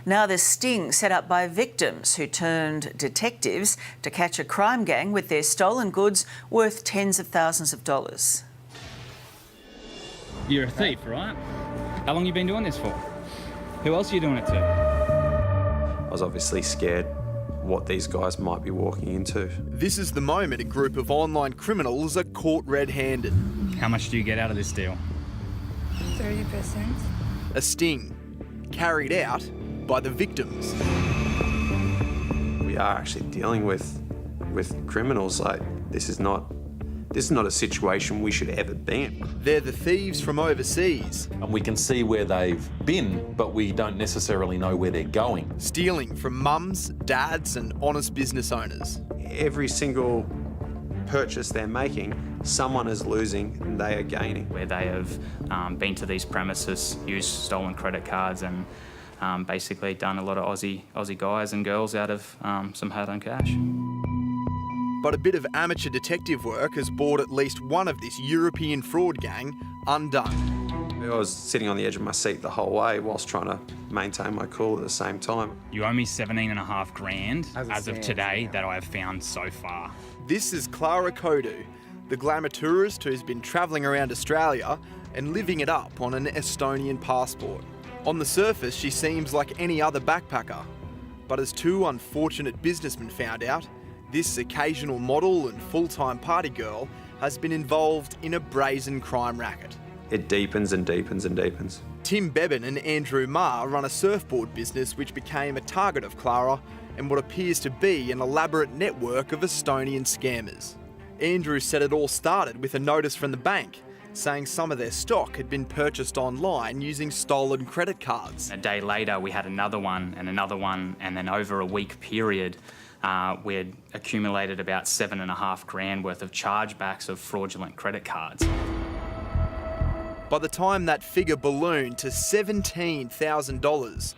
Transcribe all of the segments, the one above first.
Now there's sting set up by victims who turned detectives to catch a crime gang with their stolen goods worth tens of thousands of dollars. You're a thief, right? How long you been doing this for? Who else are you doing it to? I was obviously scared what these guys might be walking into. This is the moment a group of online criminals are caught red-handed. How much do you get out of this deal? 30%. A sting carried out by the victims. We are actually dealing with criminals. Like, this is not a situation we should ever be in. They're the thieves from overseas. And we can see where they've been, but we don't necessarily know where they're going. Stealing from mums, dads and honest business owners. Every single purchase they're making, someone is losing and they are gaining. Where they have been to these premises, used stolen credit cards and basically done a lot of Aussie guys and girls out of some hard-earned cash. But a bit of amateur detective work has brought at least one of this European fraud gang undone. I was sitting on the edge of my seat the whole way whilst trying to maintain my cool at the same time. You owe me 17.5 grand as of today that I have found so far. This is Clara Kodu, the glamour tourist who's been travelling around Australia and living it up on an Estonian passport. On the surface, she seems like any other backpacker. But as two unfortunate businessmen found out, this occasional model and full-time party girl has been involved in a brazen crime racket. It deepens and deepens and deepens. Tim Beban and Andrew Ma run a surfboard business which became a target of Clara and what appears to be an elaborate network of Estonian scammers. Andrew said it all started with a notice from the bank saying some of their stock had been purchased online using stolen credit cards. A day later, we had another one, and then over a week period, we had accumulated about 7.5 grand worth of chargebacks of fraudulent credit cards. By the time that figure ballooned to $17,000,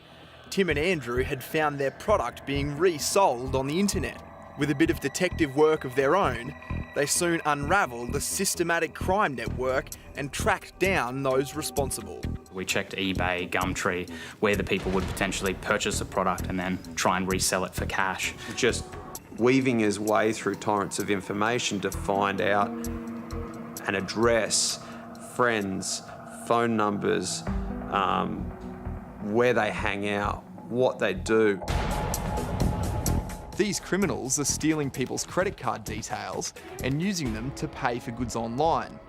Tim and Andrew had found their product being resold on the internet. With a bit of detective work of their own, they soon unravelled a systematic crime network and tracked down those responsible. We checked eBay, Gumtree, where the people would potentially purchase a product and then try and resell it for cash. Just weaving his way through torrents of information to find out an address, friends, phone numbers, where they hang out, what they do. These criminals are stealing people's credit card details and using them to pay for goods online.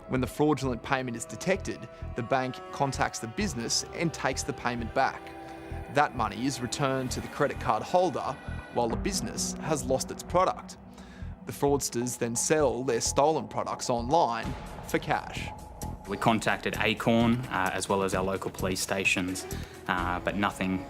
When the fraudulent payment is detected, the bank contacts the business and takes the payment back. That money is returned to the credit card holder while the business has lost its product. The fraudsters then sell their stolen products online for cash. We contacted Acorn as well as our local police stations, but nothing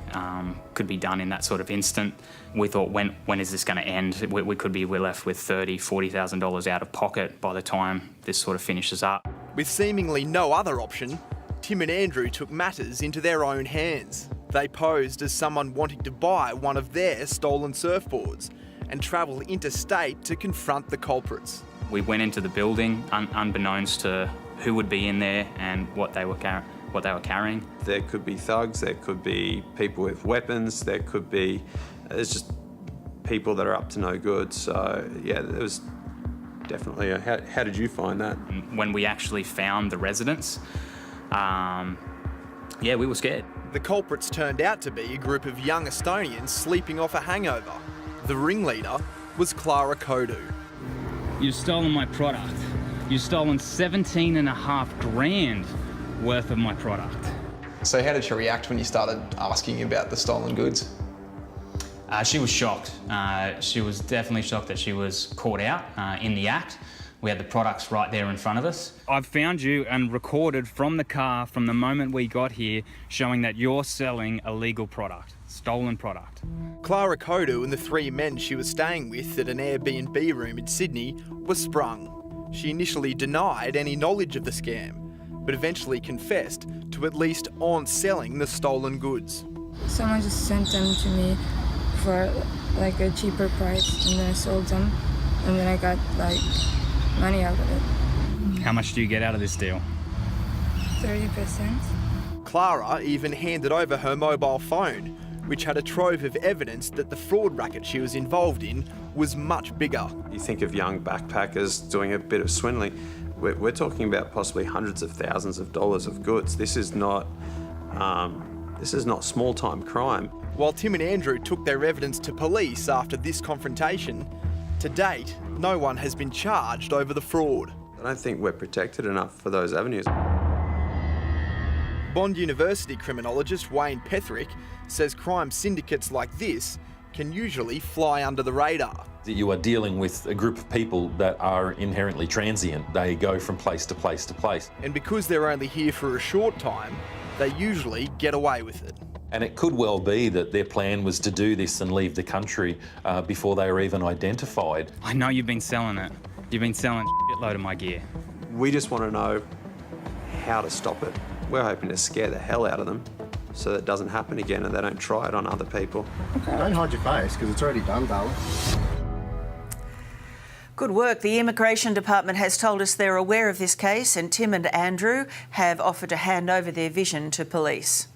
could be done in that sort of instant. We thought, when is this going to end? We're left with $30,000, $40,000 out of pocket by the time this sort of finishes up. With seemingly no other option, Tim and Andrew took matters into their own hands. They posed as someone wanting to buy one of their stolen surfboards and travel interstate to confront the culprits. We went into the building unbeknownst to who would be in there and what they were carrying. There could be thugs, there could be people with weapons, there's just people that are up to no good. So yeah, it was definitely how did you find that? When we actually found the residence, we were scared. The culprits turned out to be a group of young Estonians sleeping off a hangover. The ringleader was Clara Kodu. You've stolen my product. You've stolen 17.5 grand worth of my product. So how did she react when you started asking about the stolen goods? She was shocked. She was definitely shocked that she was caught out in the act. We had the products right there in front of us. I've found you and recorded from the car from the moment we got here, showing that you're selling illegal product, stolen product. Clara Kodu and the three men she was staying with at an Airbnb room in Sydney were sprung. She initially denied any knowledge of the scam, but eventually confessed to at least on-selling the stolen goods. Someone just sent them to me for like a cheaper price, and then I sold them, and then I got like money out of it. How much do you get out of this deal? 30%. Clara even handed over her mobile phone, which had a trove of evidence that the fraud racket she was involved in was much bigger. You think of young backpackers doing a bit of swindling. We're talking about possibly hundreds of thousands of dollars of goods. This is not small-time crime. While Tim and Andrew took their evidence to police after this confrontation, to date, no one has been charged over the fraud. I don't think we're protected enough for those avenues. Bond University criminologist Wayne Petherick says crime syndicates like this can usually fly under the radar. You are dealing with a group of people that are inherently transient. They go from place to place to place. And because they're only here for a short time, they usually get away with it. And it could well be that their plan was to do this and leave the country before they were even identified. I know you've been selling it. You've been selling a shitload of my gear. We just want to know how to stop it. We're hoping to scare the hell out of them so that it doesn't happen again and they don't try it on other people. Okay. Don't hide your face, because it's already done, darling. Good work. The Immigration Department has told us they're aware of this case, and Tim and Andrew have offered to hand over their vision to police.